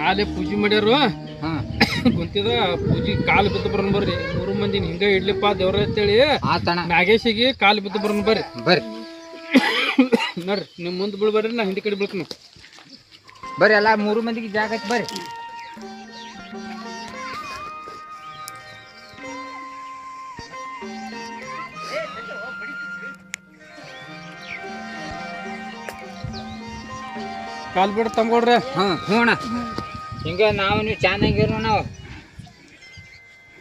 ಆಲೆ ಪೂಜೆ ಮಾಡ್ಯಾರು ಕುಂತಿದ ಪೂಜೆ ಕಾಲು ಬಿದ್ದು ಬರೋಣ ಬರ್ರಿ. 3 ಮಂದಿನ ಹಿಂಗ ಇಡ್ಲಿಪ್ಪ ದೇವ್ರ ಅಂತೇಳಿ ನಾಗೇಶಿಗೆ ಕಾಲು ಬಿದ್ದು ಬರೋಣ ಬರ್ರಿ. ನೋಡ್ರಿ ನಿಮ್ ಮುಂದ್ ಬೀಳ್ ಬರ್ರಿ, ನಾ ಹಿಂದಿ ಕಡೆ ಬೀಳ್ತೀನಿ ಬರ್ರಿ. ಎಲ್ಲ 3 ಮಂದಿಗೆ ಜಾಗ ಐತಿ ಬರ್ರಿ. ಕಾಲ್ ಬಿಡ ತಮ್ಗೊಡ್ರಿ. ಹ್ಞೂ ಅಣ್ಣ, ಹಿಂಗ ನಾವು ನೀವು ಚೆನ್ನಾಗಿರೋ ನಾವು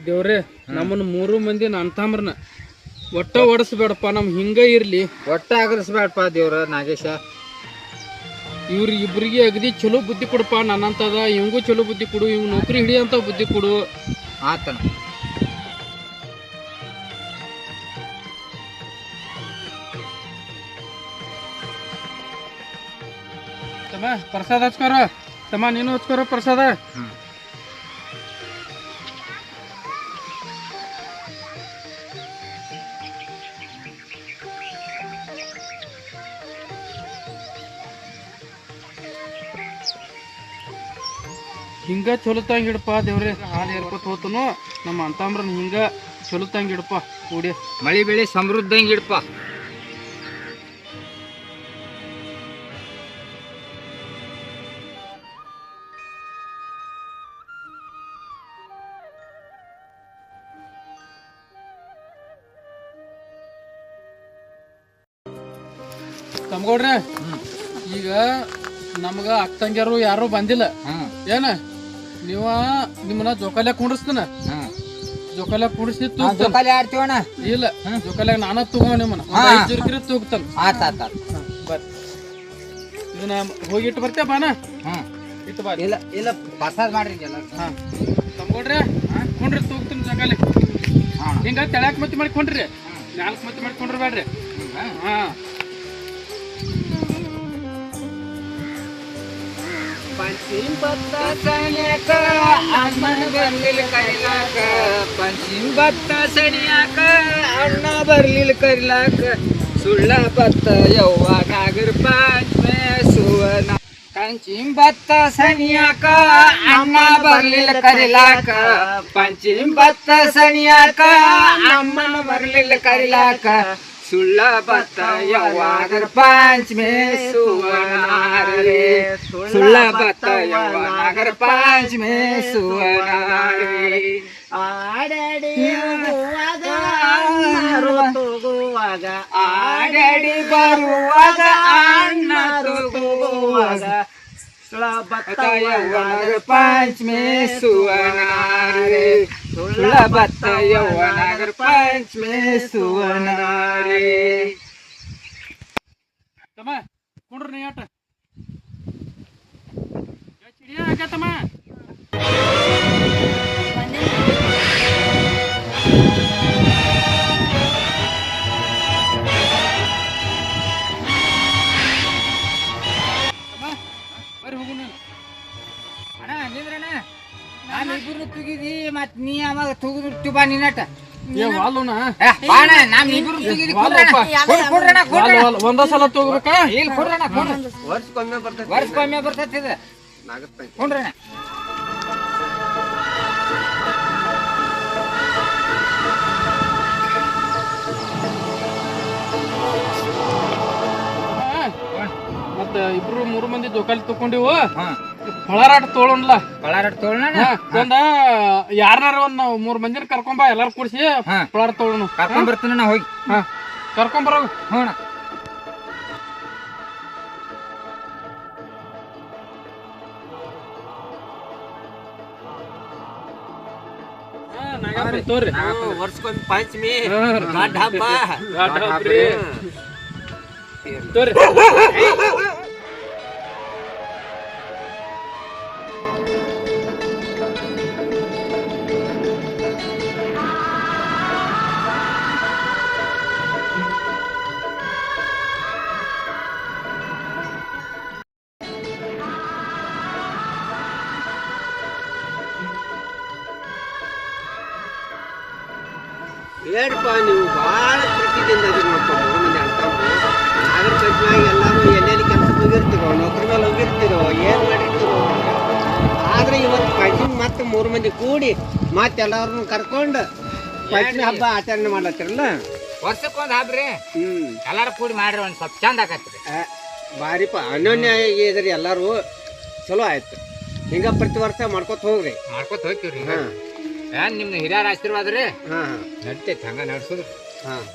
ದೇವ್ರೆ ನಮ್ಮನ್ನ 3 ಮಂದಿ ಅಂತಂಬ್ರನ ಒಟ್ಟ ಓಡಿಸ್ಬೇಡಪ್ಪ, ನಮ್ ಹಿಂಗ ಇರ್ಲಿ. ಒಟ್ಟ ಆಗರಿಸ್ಬೇಡಪ್ಪ ದೇವ್ರ ನಾಗೇಶ. ಇವ್ರ ಇಬ್ರಿಗೆ ಅಗದಿ ಚಲೋ ಬುದ್ಧಿ ಕೊಡಪ್ಪ. ನನ್ನಂತದ ಇವಂಗೂ ಚಲೋ ಬುದ್ಧಿ ಕೊಡು, ಇವ್ ನೌಕರಿ ಹಿಡಿಯಂತ ಬುದ್ಧಿ ಕೊಡು. ಆತನ ತಮ್ಮ ಪ್ರಸಾದ ಹಚ್ಕೋರ. ತಮ್ಮ ನೀನು ಹಚ್ಕೋರ ಪ್ರಸಾದ. ಹಿಂಗ ಚಲೋತಂಗ ಇಡಪ್ಪ ದೇವ್ರೆ. ಹಾಲು ಏರ್ಕೊತ ಹೋತನು ನಮ್ಮ ಅಂತಂಬ್ರನ್ ಹಿಂಗ ಚಲೋತಂಗ ಇಡಪ್ಪ. ಕೂಡಿ ಮಳಿ ಬೆಳೆ ಸಮೃದ್ಧಂಗೆ ಇಡಪ್ಪ. ತಮ್ಗೊಡ್ರೆ ಈಗ ನಮ್ಗ ಅಕ್ಕಂಗ್ಯಾರು ಯಾರು ಬಂದಿಲ್ಲ ಏನ, ನೀವ ನಿಮ್ಮನ್ನ ಜೋಕಾಲ್ಯಾಗ ಕುಂಡ್ರಸ್ತಾನ. ಜೋಕಾಲ್ಯಾಗ ಕುಂಡ್ರಿಸಿ ಆಡ್ತೀವಣ್ಣ. ಇಲ್ಲ ಜೋಕಾಲ್ಯಾಗ ನಾನ ತಗೋ ನಿಮ್ಮನ್ನ ಜುರ್ಕಿರಿ ತೂಗ್ತಾನ. ಬರ್ರಿ ಇದನ್ನ ಹೋಗಿಟ್ಟು ಬರ್ತೇ ಬಾನ. ಇಟ್ಟು ಬಾ. ಇಲ್ಲ ಇಲ್ಲ ಪ್ರಸಾದ ಮಾಡ್ರಿ. ತಮ್ಗೊಡ್ರೆ ಕುಂಡ್ರಿ ತೂಗ್ತಾನ ಜೋಕಾಲಿ. ಹಿಂಗ ತೆಳ್ಯಾಕ ಮತ್ತಿ ಮಾಡ್ಕೊಂಡ್ರಿ, 4 ಮತ್ತಿ ಮಾಡ್ಕೊಂಡ್ರಿ ಬೇಡ್ರಿ. पंचीम बत्ता सनियाक अण्ण बरलिल करिलाक. पंचीम बत्ता सनियाक अण्ण बरलिल करिलाक. सुಳ್ಳ बत्त यव्वा नागर पंचमे सुवना. पंचीम बत्ता सनियाक अण्ण बरलिल करिलाक. पंचीम बत्ता सनियाक अण्ण बरलिल करिलाक. सुಳ್ಳ ಬತ್ತ ಯವ್ವಾಗರ ಪಂಚಮೆ ಸುವನಾರ ರೇ. ಸುಳ್ಳ ಬತ್ತ ಯವ್ವಾಗರ ಪಂಚಮೆ ಸುವನಾರ ರೇ. ಆಡಡಿ ಬರುವಾಗ ತೂಗುವಾಗ, ಆಡಡಿ ಬರುವಾಗ ಅಣ್ಣ ತೂಗುವಾಗ. ಸುಳ್ಳ ಬತ್ತ ಯವ್ವಾಗರ ಪಂಚಮೆ ಸುವನಾರ ರೇ. ಸುಳ್ಳ ಬತ್ತ ಯವ್ವಾಗರ ಪಂಚಮೆ ಸುವನಾರ ರೇ. ತಮ್ಮ ಕುಂಡ್ರಿ ನೀ ಆಟ ಚಿಡಿಯ ಆಗತ್ತಮ್ಮ. ಬರ್ರಿ ಹೋಗುಣ. ಅಣ್ಣ ನಿಂದ್ರಣ್ಣ, ನಾನು ಇಬ್ಬರು ತುಗಿದಿ ಮತ್ ನೀ ಅವಾಗ ತುಗಿದು ಬಾ ನಿನ್ನಟ. ಒಂದ ಸಲ ತಗೋಬೇಕ. ಇಲ್ಲಿ ಕೊಡ್ರಣ್ಣ, ವರ್ಷಕ್ಕೊಮ್ಮೆ ಬರ್ತೈತಿ ಇದು. ಕೊಡ್ರಣ್ಣ. ಮತ್ತ ಇಬ್ರು 3 ಮಂದಿ ಜೋಕಾಲಿ ತಕೊಂಡಿವು. ಪಳಾರಾಟ ತೋಳಲ್ಲ. ಪಳಾರಾಟ ತೋಳಣ. ಒಂದ ಯಾರನಾರ ಒಂದ್ 3 ಮಂದಿನ ಕರ್ಕೊಂಬ, ಎಲ್ಲಾರು ಕೂಡಿಸಿ ಪಳಾರ ತೋಳನು. ಕರ್ಕೊಂಡ್ ಬರ್ತಾನ ಹೋಗಿ. ಕರ್ಕೊಂಬರ. ಹ್ಞೂ ತೋರಿ. ವರ್ಷಕ್ಕೊಮ್ಮೆ ಪಂಚಮಿ ತೋರಿ. ಏನಪ್ಪ ನೀವು ಭಾಳ ಪ್ರೀತಿಯಿಂದ ನೋಡಪ್ಪ 3 ಮಂದಿ ಅಂತ ನಗರ ಕಟ್ನಾಗ ಎಲ್ಲರೂ ಎಲ್ಲೆಲ್ಲಿ ಕೆಲಸಕ್ಕೆ ಹೋಗಿರ್ತೀರೋ ನೌಕರಿ ಮೇಲೆ ಹೋಗಿರ್ತೀರೋ ಏನು ಮಾಡಿರ್ತೀರೋ ಆದ್ರೆ ಇವತ್ತು ಪಂಚಮಿ ಮತ್ತೆ 3 ಮಂದಿ ಕೂಡಿ ಮತ್ತೆ ಎಲ್ಲಾರನ್ನು ಕರ್ಕೊಂಡು ಪಂಚಮಿ ಹಬ್ಬ ಆಚರಣೆ ಮಾಡ್ಲತ್ತಿರಲ್ಲ ವರ್ಷಕ್ಕೊಂದು ಹಬ್ರಿ ಎಲ್ಲಾರು ಕೂಡಿ ಮಾಡ್ರಿ ಒಂದ್ ಸ್ವಲ್ಪ ಚಂದ ಆಕತ್ರಿ ಭಾರಿಪ ಅನ್ಯೋನ್ಯ ಇದ್ರಿ ಎಲ್ಲರೂ ಚಲೋ ಆಯ್ತು ಹಿಂಗ ಪ್ರತಿ ವರ್ಷ ಮಾಡ್ಕೊತ ಹೋಗ್ರಿ ಮಾಡ್ಕೊತ ಹೋಗ್ತೀವ್ರಿ ಏನ್ ನಿಮ್ದು ಹಿರಿಯರ ಆಶೀರ್ವಾದ ರೀ ಹಾಂ ನಡ್ತೈತಿ ಹಂಗ ನಡ್ಸುದು ಹಾಂ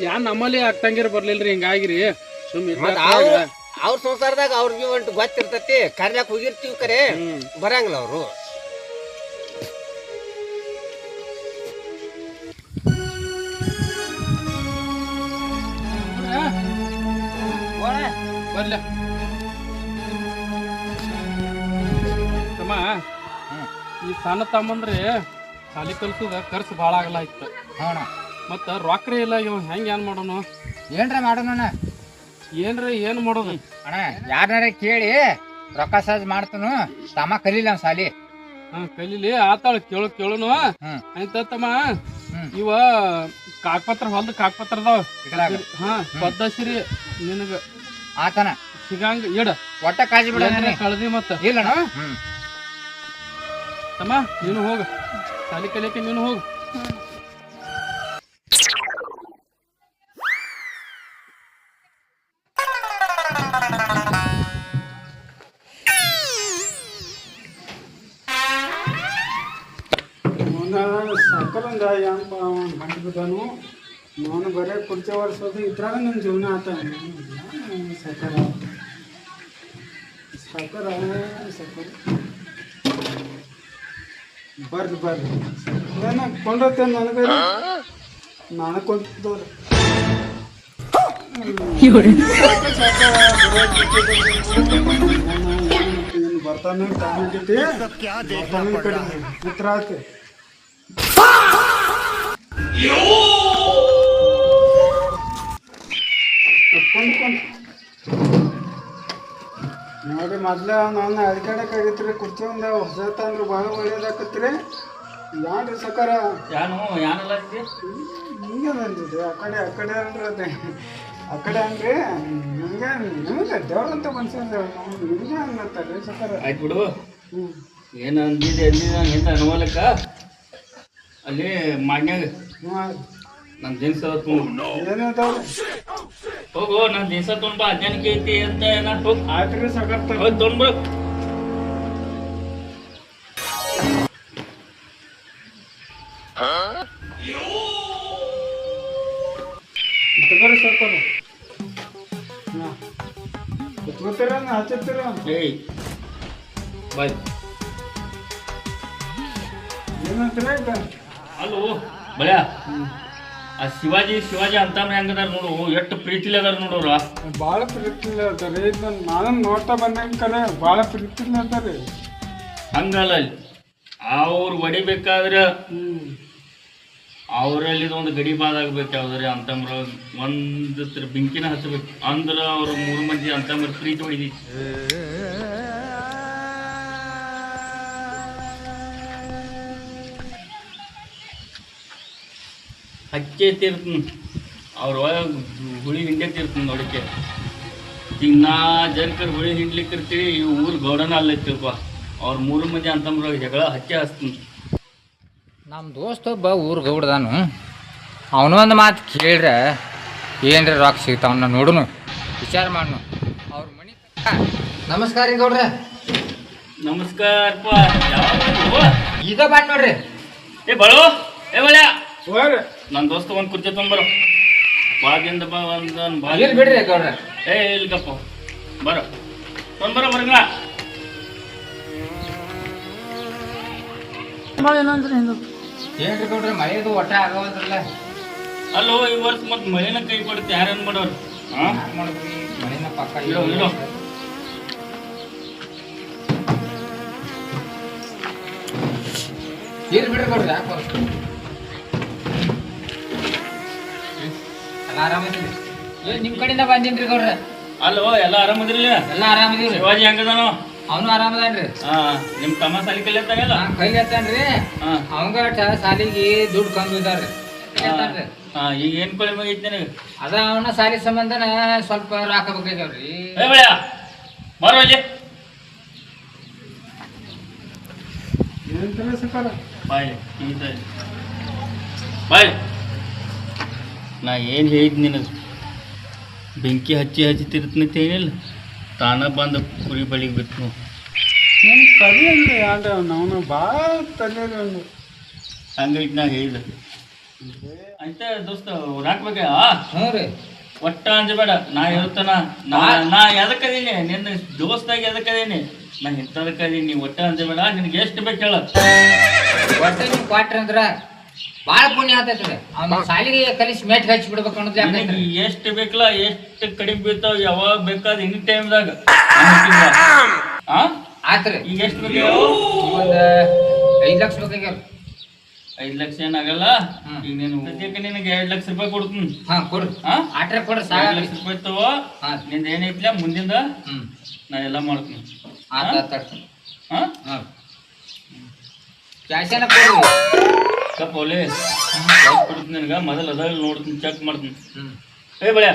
ಯಾನ್ ನಮ್ಮಲ್ಲಿ ಆಗ್ತಂಗಿರ ಬರ್ಲಿಲ್ರಿ ಹಿಂಗಾಗಿರಿ ಅವ್ರ ಸಂಸಾರದಾಗ ಅವ್ರಿಗೆ ಒಂಟು ಗೊತ್ತಿರ್ತತಿ ಕರ್ಯಾಕ ಹೋಗಿರ್ತೀವಿ ಕರೆ ಬರಂಗಿಲ್ಲ ಅವರು ಬರ್ಲ ತಮ್ಮ ಈ ಸಣ್ಣ ತಮ್ಮಂದ್ರೆ ಸಾಲಿ ಕಲ್ಸುದ ಖರ್ಚು ಭಾಳ ಆಗಲ್ಲ ಇತ್ತು ಹ್ಞೂ ಮತ್ತ ರೊಕ್ಕ ಇಲ್ಲ ಇವ ಹೆಂಗ ಏನ್ ಮಾಡೋನು ಏನ್ರ ಮಾಡೋಣ ಏನ್ರಿ ಏನ್ ಮಾಡೋದು ಅಣ್ಣ ಯಾರನಾರ ಕೇಳಿ ರೊಕ್ಕ ಸಹಜ ಮಾಡ್ತನು ತಮ್ಮ ಕಲೀಲ ಅವ್ನ ಸಾಲಿ ಕಲೀಲಿ ಆತಾಳ ಕೇಳುನು ಆಯ್ತಮ್ಮ ಇವ ಕಾಗಪತ್ರ ಹೊಲ್ದ ಕಾಗಪತ್ರ ಅದಾವ ಪದ್ದಸಿರಿ ನಿನಗ ಆತನ ಸಿಗಂಗ ಇಡ ಒಟ್ಟ ಕಾಜಿ ಬಿಡ ಕಳ್ದಿ ಮತ್ತ ಇಲ್ಲಣ್ಣ ತಮ್ಮ ನೀನು ಹೋಗ ಸಾಲಿ ಕಲಿಯಕ್ಕೆ ನೀನು ಹೋಗು ಸಕ್ಕರಂದ ಏನಪ್ಪ ಬಂದ್ಬಿದ್ದಾನು ನಾನು ಬರೀ ಕುರ್ಚಿ ವರ್ಷೋದು ಇದ್ರಾಗ ನನ್ನ ಜೀವನ ಆತ ಸಕ್ಕರ ಸಕ್ಕರ ಸಕ್ಕರ ಬರ್ರಿ ಏನ ಕೊಂಡೋತೆ ನನಗೆ ನಾನು ಕೊಂಡವ್ರಿ ಬರ್ತಾನೆ ತಾನೈತಿ ಕಡೆ ಮಿತ್ರ ಆಯ್ತು ನೋಡಿ ಮೊದ್ಲ ನಾನು ಅಡ್ಕಾಡಕ್ ಆಗೈತ್ರಿ ಕುರ್ಚಿ ಒಂದ ಹೊಸ ತಂದ್ರೆ ಭಾಳ ಒಳ್ಳೇದಾಕತ್ರಿ ಯಾನ್ರಿ ಸಕಾರ ಹಿಂಗೆ ಬಂದಿದ್ರಿ ಆ ಕಡೆ ಅಲ್ರಿ ಅದೇ ಆ ಕಡೆ ಅನ್ರಿ ನಿಮ್ಗೆ ನಿಮಗೆ ದೇವ್ರಂತ ಮನ್ಸಿಲ್ಲ ನಿಮ್ಗೆ ಅನ್ನತ್ತಾರೆ ಸಕಾರ ಆಯ್ತು ಬಿಡು ಏನು ಅಂದಿದೆ ಎಂತ ಅನುವಲಕ್ಕ ಅಲ್ಲಿ ಮಾಡ್ನ್ಯಾಗ ನನ್ನ ಜೀನ್ಸ್ ಏನದಾವ್ರಿ ಹೋಗು ನನ್ನ ಜೀನ್ಸ ತೊಗೊಂಡ್ಬಾ ಅಜ್ಞಾನಕ್ಕೆ ಐತಿ ಅಂತ ಏನ ಹೋಗಿ ಆಯ್ತ್ರಿ ಸಕಾರ ತೊಗೊಂಡ್ಬಿಡು ತಗೋರಿ ಸಕಾರ ಕುತ್ಕೋತೀರ ಹಚ್ಚತ್ತೀರ ಏಯ್ ಬಾಯ್ ಏನಂತೀರ ಅಲ್ಲೋ ಬಳ್ಯ ಆ ಶಿವಾಜಿ ಅಂತಮ್ರಿ ಹೆಂಗದಾರ ನೋಡು ಎಷ್ಟು ಪ್ರೀತಿಲಿ ಅದಾರ ನೋಡೋರ ಭಾಳ ಪ್ರೀತಿಲ್ಲ ಅದಾರಿ ನಾನು ನೋಡ್ತಾ ಬಂದಂಗೆ ಕರೆ ಭಾಳ ಪ್ರೀತಿಲ್ಲ ಅದಾರಿ ಹಂಗಲ್ಲ ಅಲ್ಲಿ ಅವ್ರು ಹೊಡಿಬೇಕಾದ್ರೆ ಅವರಲ್ಲಿ ಒಂದು ಗಡಿ ಬಾದಾಗಬೇಕು ಯಾವ್ದಾರೆ ಅಂತಮ್ರ ಒಂದು ಬೆಂಕಿನ ಹಚ್ಚಬೇಕು ಅಂದ್ರೆ ಅವ್ರು 3 ಮಂದಿ ಅಂತಮ್ರ ಪ್ರೀತಿ ಹೊಡಿದಿ ಹಚ್ಚೆ ತೀರ್ತೀನಿ ಅವ್ರ ಒಳಗೆ ಹುಳಿ ಹಿಂಡೇತಿರ್ತೀನಿ ನೋಡಕ್ಕೆ ಈಗ ನಾ ಜನಕರ್ ಹುಳಿ ಹಿಂಡ್ಲಿಕ್ಕಿರ್ತೀವಿ ಈ ಊರು ಗೌಡನ ಅಲ್ಲೈತಿರ್ಪ ಅವ್ರ 3 ಮಂದಿ ಅಂತಮ್ರ ಜಗಳ ಹಚ್ಚೆ ಹಚ್ತೀನಿ ನಮ್ಮ ದೋಸ್ತ ಒಬ್ಬ ಊರು ಗೌಡ್ದಾನು ಅವನು ಒಂದು ಮಾತು ಕೇಳ್ರೆ ಏನ್ರಿ ರೊಕ್ಕ ಸಿಗ್ತಾವನ್ನ ನೋಡುನು ವಿಚಾರ ಮಾಡೋಣ ಅವ್ರ ಮನೆ ನಮಸ್ಕಾರ ರೀ ಗೌಡ್ರ ನಮಸ್ಕಾರಪ್ಪ ಯಾವ ಈಗ ಬಂದ್ ನೋಡ್ರಿ ಏ ಬಳು ಏ ಬಳ್ಯ ಹೋಗ್ರಿ ನನ್ನ ದೋಸ್ತ ಒಂದು ಕುರ್ಚಿ ತೊಗೊಂಬರು ಬಾದಿಂದ ಬಾ ಒಂದು ಇಲ್ಲಿ ಬಿಡ್ರಿ ಗೌಡ್ರ ಏ ಇಲ್ಗಪ್ಪ ಬರೋ ತೊಗೊಂಬರ ಬರಂಗ ಏನ್ರಿ ಗೌಡ್ರ ಮಳೆದು ಒಟ್ಟ ಆಗೋದ್ರಲ್ಲ ಅಲ್ಲೋ ಈ ವರ್ಷ ಮತ್ತೆ ಮಳೆನ ಕೈ ಕೊಡುತ್ತೆ ಯಾರೇನು ಮಾಡೋರು ಹಾಂ ಮಾಡಿದ್ರಿ ಮಳೆನ ಪಕ್ಕ ಇಡೋ ಇಡೋ ಇರ್ಲಿ ಬಿಡ್ರಿ ಗೌಡ್ರ ಯಾಕೆ ಎಲ್ಲ ಆರಾಮದಿರಿ ಏನ್ ನಿಮ್ಮ ಕಡೆಯಿಂದ ಬಂದಿನ್ರಿ ಗೌಡ್ರ ಅಲ್ಲೋ ಎಲ್ಲ ಆರಾಮದಿರಲಿ ಎಲ್ಲ ಆರಾಮದಿವ್ರಿ ಶಿವಾಜಿ ಹೆಂಗದಾನೋ ಅವನು ಆರಾಮದಾನ್ರಿ ಹಾಂ ನಿಮ್ಮ ತಮ್ಮ ಸಾಲಿ ಕಲಿಯತ್ತಾಗಲ್ಲ ಕೈಲಿ ಹತ್ತಾನ್ರಿ ಹಾಂ ಅವಂಗ ಸಾಲಿಗೆ ದುಡ್ಡು ಕಮ್ಮಿ ಇದಾರ್ರಿ ಮಾಡ್ತೀನಿ ಅಂತಾನ್ರಿ. ಈಗ ಏನ್ ಕೊಳೆ ಮಗೈತಿ ನನಗೆ? ಅದ ಅವನ ಸಾಲಿ ಸಂಬಂಧನ ಸ್ವಲ್ಪ ರೊಕ್ಕ ಬೇಕಾಗ್ಯಾವ್ರಿ. ಬರೋ ಇಲ್ಲಿ ಏನಂತಾರೆ ಸಕಾರ ಬಾಯ್ ಬಾಯ್. ನಾ ಏನು ಹೇಳಿದ್ ನಿನಗೆ, ಬೆಂಕಿ ಹಚ್ಚಿ ತಿರುತ್ತಂತ ಏನಿಲ್ಲ, ತಾನ ಬಂದ ಕುರಿ ಬಳಿಗೆ ಬಿಟ್ಟು ನನ್ನ ತಲೆ ಅಂದ್ರೆ ಯಾವ್ದು ನಾವು ಭಾಳ ತಲೆ ಒಂದು ಹಂಗೈತಿ ನಾ ಹೇಳಿದ ಅಂತ ದೋಸ್ತ ಹಾಕ್ಬೇಕ. ಹ್ಞೂ ರೀ. ಒಟ್ಟ ಅಂಜಬೇಡ, ನಾ ಹೇಳ್ತಾನ ನಾ ಎದಕ್ಕದೀನಿ ನಿನ್ನ ದೋಸ್ತಾಗಿ ಎದಕ್ಕದೀನಿ, ನಾ ಇಂಥದಕ್ಕದೀನಿ. ನೀವು ಒಟ್ಟ ಅಂಜಬೇಡ, ನಿನಗೆ ಎಷ್ಟು ಬೇಕು ಹೇಳ. ಒಟ್ಟ ನೀವು ಕ್ವಾಟ್ರಿ ಅಂದ್ರ ಭಾಳ ಪುಣ್ಯ ಆಗ್ತೈತ್ರಿ. ಅವ್ನ ಸಾಲಿಗೆ ಕಲಿಸಿ ಮೇಟ್ ಹಚ್ಚಿ ಬಿಡ್ಬೇಕು ಅನ್ನೋದು ನಿನಗೆ ಎಷ್ಟು ಬೇಕಲ್ಲ, ಎಷ್ಟು ಕಡಿಮೆ ಬೀಳ್ತಾವ, ಯಾವಾಗ ಬೇಕಾದ ಎನಿ ಟೈಮ್ದಾಗ ಆತ್ರಿ. ಈಗ ಎಷ್ಟು ಬೇಕು? ಒಂದು 5 ಲಕ್ಷ ಬೇಕಾಗ್ಯಾವ್ರಿ. 5 ಲಕ್ಷ ಏನಾಗಲ್ಲ. ಈಗ ನೀನು ಸದ್ಯಕ್ಕೆ ನಿನಗೆ 2 ಲಕ್ಷ ರೂಪಾಯಿ ಕೊಡ್ತೀನಿ. ಕೊಡ್ರಿ. ಆಟ್ರೆ ಕೊಡ್ರಿ. 2 ಲಕ್ಷ ರೂಪಾಯಿ ತಗೋ. ನಿಂದ ಏನೈತಿಲ್ಲ ಮುಂದಿಂದ ನಾ ಎಲ್ಲ ಮಾಡ್ತೀನಿ. ಕ್ಯಾಶನ ಕೊಡ್ರಿ. ಸ್ವಲ್ಪ ಒಳ್ಳೆ ಕೊಡ್ತೀನಿ ನಿನಗೆ. ಮೊದಲು ಅದಾಗ ನೋಡ್ತೀನಿ, ಚೆಕ್ ಮಾಡ್ತೀನಿ. ಬಳಿಯ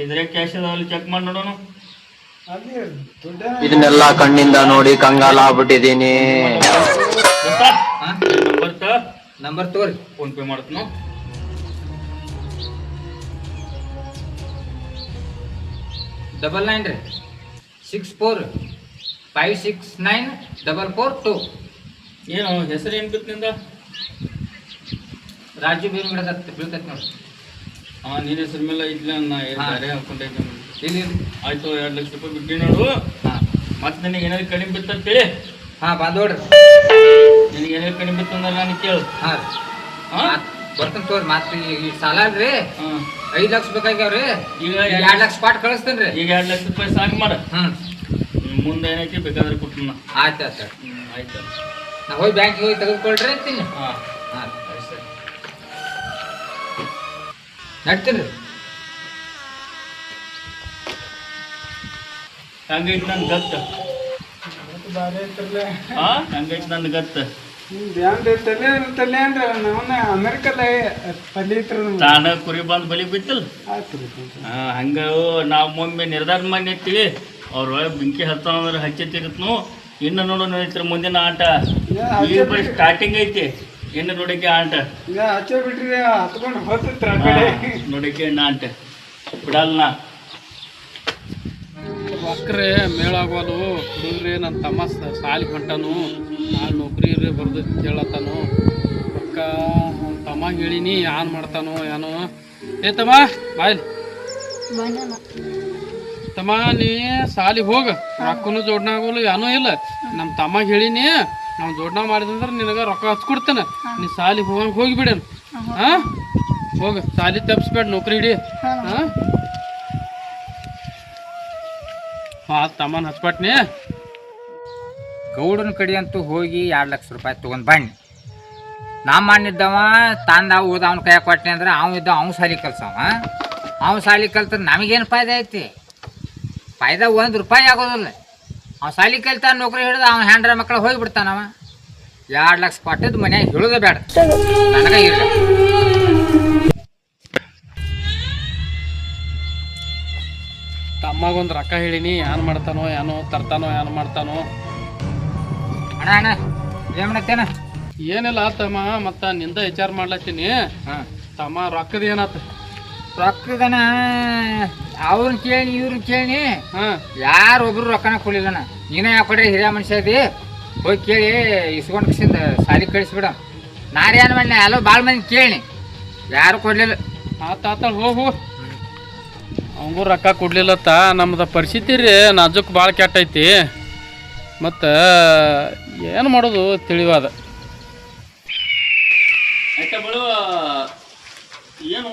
ಇದ್ರೆ ಕ್ಯಾಶ್ ಅದಾವಲ್ಲಿ ಚೆಕ್ ಮಾಡಿ ನೋಡೋಣ. ಇದನ್ನೆಲ್ಲ ಕಣ್ಣಿಂದ ನೋಡಿ ಕಂಗಾಲ ಆಗ್ಬಿಟ್ಟಿದೀನಿ. ನಂಬರ್ ತೋರಿ, ಫೋನ್ ಪೇ ಮಾಡ್ತೀನಿ. ಡಬಲ್ 9 ರೀ 64 569 442. ಏನು ಹೆಸರು ಏನು ಬಿತ್ತು ನಿಂದ? ರಾಜು ಬೇರೆ ಬಿಡತ್ತ ಬೀಳ್ತೈತಿ ನೋಡಿ. ನಿನ್ನ ಹೆಸರು ಮೇಲೆ ಇಲ್ಲ, ನಾ ಬೇರೆ ಹಾಕೊಂಡೈತೆ. ಇಲ್ಲಿ ಆಯ್ತು, 2 ಲಕ್ಷ ರೂಪಾಯಿ ಬಿಟ್ಟು ನೋಡು. ಮತ್ತೆ ನಿನಗೆ ಏನಾದ್ರು ಕಡಿಮೆ ಬಿತ್ತು ಅಂತೇಳಿ. ಬಂದೋಡ್ರಿ. ನಿನಗೆ ಏನಾದ್ರು ಕಡಿಮೆ ಬಿತ್ತು ಅಂದ್ರೆ ನಾನು ಕೇಳು. ಬರ್ತೀನಿ ತೋರಿ. ಮತ್ತೆ ಈಗ ಸಾಲ ಅಲ್ರಿ, 5 ಲಕ್ಷ ಬೇಕಾಗ್ಯಾವ್ರಿ. ಈಗ 2 ಲಕ್ಷ ಪಾಟ್ ಕಳಿಸ್ತೇನೆ ರೀ. ಈಗ 2 ಲಕ್ಷ ರೂಪಾಯಿ ಸಾಕು ಮಾಡ. ಮುಂದೆ ಏನೈತಿ ಬೇಕಾದ್ರೆ ಕೊಡ್ತೀನಿ. ಆಯ್ತು ಆಯ್ತು ಆಯ್ತು. ನಾ ಹೋಗಿ ಬ್ಯಾಂಕಿಗೆ ಹೋಗಿ ತೆಗೆದುಕೊಳ್ರಿ ಅಂತೀನಿ. ನಡ್ತೀನಿ ರೀ. ಹಂಗೈತಿ ನನ್ ಗತ್ತ. ಭಾರಿ ಐತ್ರಲ್ಲ. ಹಂಗೈತಿ ನನ್ ಗತ್ತ. ತಲೆ ಅಂದ್ರೆ ನಾವನ್ನ ಅಮೆರಿಕದ ತಲೆ ಐತ್ರ ತಾನ ಕುರಿ ಬಂದು ಬಲಿ ಬಿತ್ತಲ್. ಆಯ್ತು. ಹಂಗ ನಾವು ಒಮ್ಮೆ ನಿರ್ಧಾರ ಮಾಡಿ ನಿಂತೀವಿ, ಅವ್ರ ಒಳಗೆ ಬೆಂಕಿ ಹತ್ತಂದ್ರೆ ಹಚ್ಚತ್ತಿರುತ್ತನು. ಇನ್ನು ನೋಡೋ ನೋಡಿತ್ರ ಮುಂದಿನ ಆಟ ಸ್ಟಾರ್ಟಿಂಗ್ ಐತಿ. ಇನ್ನು ನೋಡಕ್ಕೆ ಆಟ ಹಚ್ಚ ಬಿಟ್ರಿ ಹತ್ಕೊಂಡು ಹೋಗ್ತಿತ್ರ ಆ ಕಡೆ ನೋಡಕ್ಕೆ ಆಟ ಬಿಡಲ್ಲ. ಮಕ್ರೆ ಮೇಳಾಗೋದು ಹುಡುಗ್ರಿ. ನನ್ನ ತಮ್ಮ ಸಾಲಿ ಹೊಂಟಾನು, ನಾಳೆ ನೌಕರಿ ಬರ್ದೈತಿ ಹೇಳತ್ತಾನು. ಅಕ್ಕ ಅವ್ನ ತಮ್ಮ ಹೇಳಿನಿ, ಏನ್ ಮಾಡ್ತಾನೋ ಏನೋ. ತಮ್ಮ ಬಾಯ್ ತಮ್ಮ, ನೀ ಸಾಲಿಗೆ ಹೋಗ, ರೊಕ್ಕನು ಜೋಡಣೆ ಆಗೋಲ್ಲ ಏನೂ ಇಲ್ಲ. ನಮ್ಮ ತಮ್ಮಗೆ ಹೇಳಿನಿ, ನಾವು ಜೋಡಣೆ ಮಾಡಿದಂದ್ರೆ ನಿನಗೆ ರೊಕ್ಕ ಹಚ್ಕೊಡ್ತೇನೆ. ನೀ ಸಾಲಿಗೆ ಹೋಗಂಗೆ ಹೋಗಿಬಿಡೇನು. ಹೋಗ, ಸಾಲಿ ತಪ್ಪಿಸ್ಬೇಡ, ನೌಕರಿ ಹಿಡಿ. ತಮ್ಮನ ಹಚ್ಪಟ್ನಿ. ಗೌಡನ ಕಡೆ ಅಂತೂ ಹೋಗಿ 2 ಲಕ್ಷ ರೂಪಾಯಿ ತೊಗೊಂಡು ಬನ್ನಿ. ನಾ ಮಾಡಿದ್ದವ ತಂದ ಉಳ್ದ ಅವ್ನ ಕೈಯಾಗ ಕೊಟ್ಟೆ ಅಂದ್ರೆ ಅವ್ನು ಸಾಲಿ ಕಲ್ಸವ. ಅವ್ನು ಸಾಲಿ ಕಲ್ತ್ರೆ ನಮಗೇನು ಫಾಯ್ದೆ ಐತಿ? ಫಾಯ್ದೆ 1 ರೂಪಾಯಿ ಆಗೋದಿಲ್ಲ. ಅವ್ನು ಸಾಲಿ ಕಲ್ತಾನ, ನೌಕರಿ ಹಿಡಿದು ಅವ್ನು ಹ್ಯಾಂಡ್ರ ಮಕ್ಕಳು ಹೋಗಿಬಿಡ್ತಾನವ. 2 ಲಕ್ಷ ಕೊಟ್ಟಿದ್ದು ಮನ್ಯಾಗ ಹೇಳೋದೇ ಬೇಡ, ನನಗೆ ಇರಲಿ. ತಮ್ಮಗೊಂದು ರೊಕ್ಕ ಹೇಳಿನಿ, ಏನು ಮಾಡ್ತಾನೋ ಏನೋ, ತರ್ತಾನೋ ಏನು ಮಾಡ್ತಾನೋ. ಅಣ್ಣ ಏನು ಮಾಡತ್ತೇನ? ಏನಿಲ್ಲ ತಮ್ಮ, ಮತ್ತು ನಿಂದ ವಿಚಾರ ಮಾಡ್ಲತ್ತೀನಿ. ತಮ್ಮ ರೊಕ್ಕದ ಏನಾತ? ರೊಕ್ಕದನ ಅವ್ರನ್ನ ಕೇಳಿ ಇವ್ರನ್ನ ಕೇಳಿ ಯಾರು ಒಬ್ರು ರೊಕ್ಕನ ಕೊಡಲಿಲ್ಲಣ್ಣ. ನೀನೇ ಯಾವ ಕಡೆ ಹಿರಿಯ ಮನುಷ್ಯ ಇದಿ, ಹೋಗಿ ಕೇಳಿ ಇಸ್ಕೊಂಡು ಕಿಸಿಂದ ಸಾಲಿ ಕಳಿಸ್ಬಿಡ. ನಾರೇನು ಮಾಡಿ ಎಲ್ಲೋ ಭಾಳ ಮಂದಿ ಕೇಳಿ ಯಾರು ಕೊಡಲಿಲ್ಲ. ಆತ ಹೋಗು. ಅವಂಗೂ ರೊಕ್ಕ ಕೊಡ್ಲಿಲ್ಲತ್ತ. ನಮ್ದು ಪರಿಸ್ಥಿತಿ ರೀ ನಾಜುಕ್ ಭಾಳ ಕೆಟ್ಟೈತಿ. ಮತ್ತು ಏನು ಮಾಡೋದು ತಿಳಿವಾದ. ಆಯ್ತಾ ಬಳು, ಏನು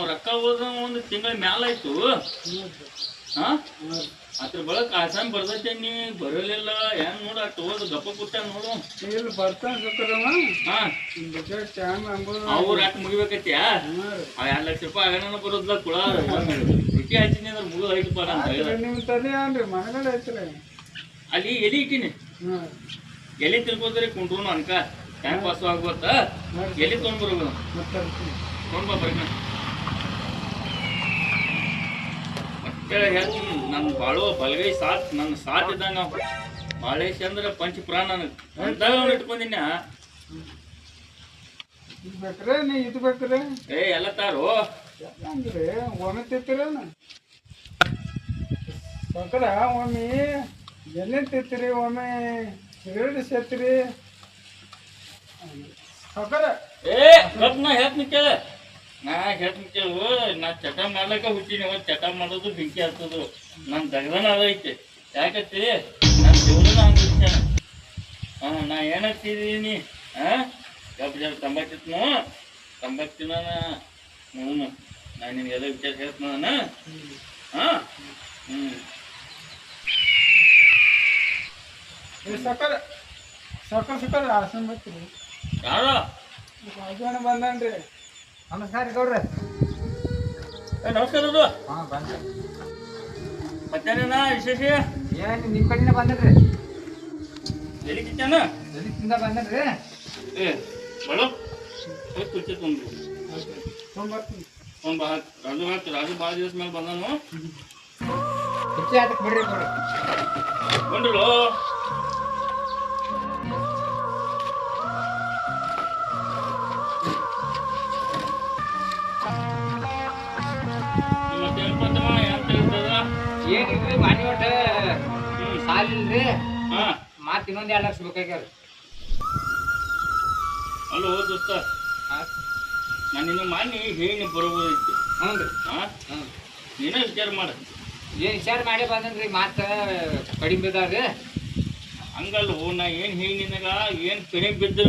ರೊಕ್ಕ ಹೋದ 1 ತಿಂಗಳ ಮ್ಯಾಲ ಆಯ್ತು. ಅದ್ರ ಬಳಕ ಆಸಾಮಿ ಬರ್ದೈತೆ, ನೀ ಬರಲಿಲ್ಲ. ಹೆಂಗ್ ನೋಡ ಅಷ್ಟು ಹೋದ ಗಪ್ಪ ಕೊಟ್ಟ ನೋಡು. ಇಲ್ಲಿ ಬರ್ತಾನ ಅವ್ರು ಅಷ್ಟು ಮುಗಿಬೇಕೈತಿ. 2 ಲಕ್ಷ ರೂಪಾಯಿ ಆಗಣ ಬರೋದ್ಲ ಕುಳ ರುಚಿ ಹಚ್ಚಿನಿ ಅಂದ್ರೆ ಮುಗಿದು ಐದು ಪಾಡ ಅಂತ. ನಿಮ್ ತಲೆ ಅನ್ರಿ ಮನಗಡೆ ಐತ್ರಿ. ಅಲ್ಲಿ ಎಲಿ ಇಟ್ಟಿನಿ, ಎಲಿ ತಿಳ್ಕೊತಾರೆ ಕುಂಟ್ರು ಅನ್ಕ. ಟೈಮ್ ಪಾಸು ಆಗ್ಬೋತಾ ಎಲ್ಲಿ ತೊಗೊಂಡ್ಬರ್ಬೇಕು ಮತ್ತೆ ತೊಗೊಂಡ್ಬಾ ಬರ್ಕ ಮತ್ತೆ ಹೇಳ್ತೀನಿ ನನ್ನ ಬಾಳುವ ಬಲಗೈ ಸಾಥ್ ನನ್ನ ಸಾಥ್ ಇದ್ದಂಗ ನಾವು ಬಾಳೇಶ್ ಅಂದ್ರೆ ಪಂಚ ಪ್ರಾಣ ನನಗೆ ಅಂತಾಗ ಅವ್ನು ಇಟ್ಕೊಂಡಿನ ಇದು ಬೇಕ್ರೆ ನೀ ಇದು ಬೇಕ್ರೆ ಏ ಎಲ್ಲ ತಾರು ಅಂದ್ರೆ ಒಮ್ಮೆ ತಿಂತೀರೇನ ಸಕ್ಕರ ಒಮ್ಮೆ ಎಣ್ಣೆ ತಿಂತೀರಿ ಒಮ್ಮೆ ಸಿಗರೇಟ್ ಸೇರ್ತೀರಿ ಸಕ್ಕರ ಏ ಕಪ್ ನಾ ಹೇಳ್ತೀನಿ ಕೇಳ ನಾ ಹೇಳ್ತೀನಿ ಕೇಳು ನಾ ಚಟ ಮಾಡ್ಲಕ್ಕ ಹುಟ್ಟಿನಿ ಚಟ ಮಾಡೋದು ಬೆಂಕಿ ಹತ್ತದು ನನ್ನ ದಗದನ ಅದೈತೆ ಯಾಕತ್ತಿ ನನ್ನ ದೇವ್ರನ ಹಂಗೆ ಹುಟ್ಟಾನ ನಾ ಏನತ್ತಿದ್ದೀನಿ ಕಬ್ಬು ಜರ ತಂಬಾಕಿತ್ನು ತಂಬಾಕ್ತಿನ ಹ್ಞೂ ನಾನು ನಿನ್ಗೆ ಎಲ್ಲ ವಿಚಾರ ಹೇಳ್ತೀನಿ ನಾನು ಸಕ್ಕರ ಸಕ್ಕರ ಸಕ್ಕರ ಆಸನ್ ಬರ್ತೀರಿ ಯಾರು ರಾಜಣ್ಣ ಬಂದನ್ರಿ ನಮಸ್ಕಾರ ರೀ ಗೌಡ್ರ. ನಮಸ್ಕಾರ ಅದು ಹಾಂ ಬಂದ್ರಿ. ಮತ್ತೇನೇನ ವಿಶೇಷ ಏನು ನಿಮ್ಮ ಕಡೆನೇ ಬಂದ್ರಿ? ಎಲ್ಲಿ ಕಿತ್ತಾನ ಜನಿತಿಂದ ಬಂದ್ರಿ. ಏ ಬಳು ಕುರ್ಚಿ ತುಂಬ್ರಿ ತೊಗೊಂಬರ್ತೀನಿ ಒಂದು ರಾಜು ಭಾಳ ದಿವಸ ಮೇಲೆ ಬಂದನು ಹೆಚ್ಚು ಆಟಕ್ಕೆ ಬಿಡ್ರಿ ಗೌಡ್ರ. ಬಂದ್ರಲ್ಲ ಏನಿಲ್ರಿ ಮನೆ ಒಟ್ಟು ಸಾಲಿಲ್ರಿ ಹಾಂ ಮತ್ತೆ ಇನ್ನೊಂದು 2 ಲಕ್ಷ ಬೇಕಾಗ್ಯಾರ. ಅಲ್ಲೋ ದೋಸ್ತ ನಾನು ನಿನ್ನ ಮಾನಿ ಹೇಳಿ ಬರೋಬೋದೈತಿ ಹ್ಞೂ ರೀ. ಹಾಂ ಹ್ಞೂ ನೀನೇ ವಿಚಾರ ಮಾಡ ಏನು ವಿಚಾರ ಮಾಡಿ ಬಂದನ್ರಿ ಮತ್ತೆ ಕಡಿಮೆ ಬಿದ್ದಾವ್ರಿ. ಹಂಗಲ್ಲ ನಾ ಏನು ಹೇಳಿ ನಿನಗ ಏನು ಕಡಿಮೆ ಬಿದ್ದ